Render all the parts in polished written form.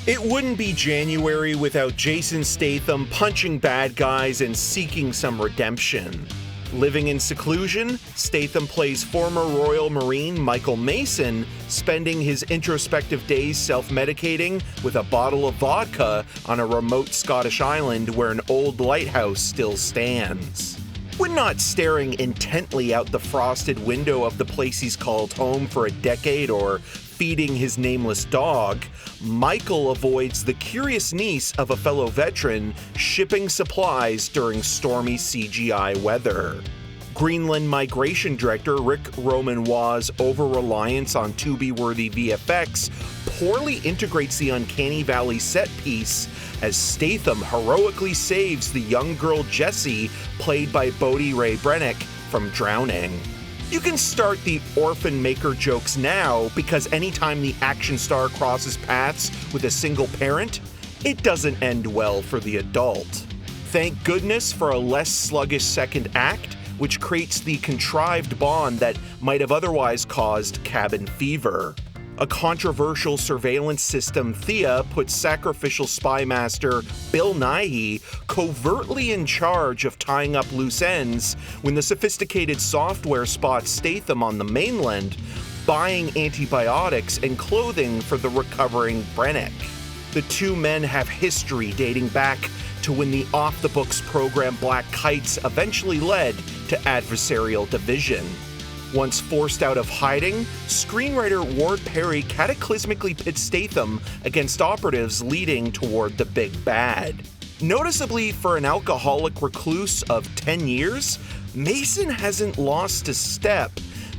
It wouldn't be January without Jason Statham punching bad guys and seeking some redemption. Living in seclusion, Statham plays former Royal Marine Michael Mason, spending his introspective days self-medicating with a bottle of vodka on a remote Scottish island where an old lighthouse still stands. When not staring intently out the frosted window of the place he's called home for a decade or feeding his nameless dog, Michael avoids the curious niece of a fellow veteran shipping supplies during stormy CGI weather. Greenland Migration Director Rick Romanois' over-reliance on Tubi-worthy VFX poorly integrates the Uncanny Valley set piece as Statham heroically saves the young girl Jessie, played by Bodhi Ray Brennick, from drowning. You can start the orphan maker jokes now because anytime the action star crosses paths with a single parent, it doesn't end well for the adult. Thank goodness for a less sluggish second act, which creates the contrived bond that might have otherwise caused cabin fever. A controversial surveillance system, Thea, puts sacrificial spy master Bill Nighy covertly in charge of tying up loose ends when the sophisticated software spots Statham on the mainland, buying antibiotics and clothing for the recovering Brennick. The two men have history dating back to when the off-the-books program Black Kites eventually led to adversarial division. Once forced out of hiding, screenwriter Ward Perry cataclysmically pits Statham against operatives leading toward the big bad. Noticeably, for an alcoholic recluse of 10 years, Mason hasn't lost a step,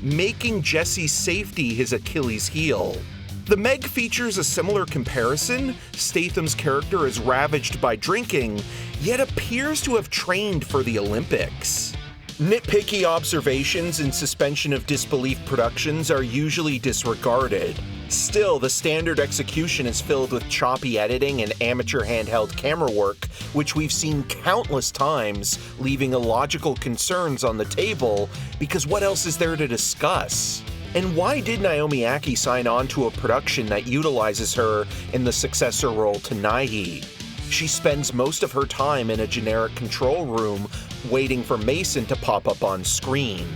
making Jesse's safety his Achilles heel. The Meg features a similar comparison. Statham's character is ravaged by drinking, yet appears to have trained for the Olympics. Nitpicky observations in suspension of disbelief productions are usually disregarded. Still, the standard execution is filled with choppy editing and amateur handheld camera work, which we've seen countless times, leaving illogical concerns on the table, because what else is there to discuss? And why did Naomi Ackie sign on to a production that utilizes her in the successor role to Nighy? She spends most of her time in a generic control room waiting for Mason to pop up on screen.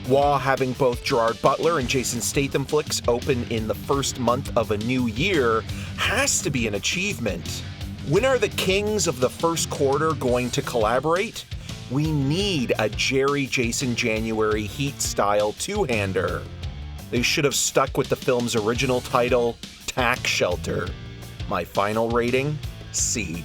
While having both Gerard Butler and Jason Statham flicks open in the first month of a new year has to be an achievement. When are the kings of the first quarter going to collaborate? We need a Jerry Jason January Heat-style two-hander. They should have stuck with the film's original title, Tax Shelter. My final rating? C.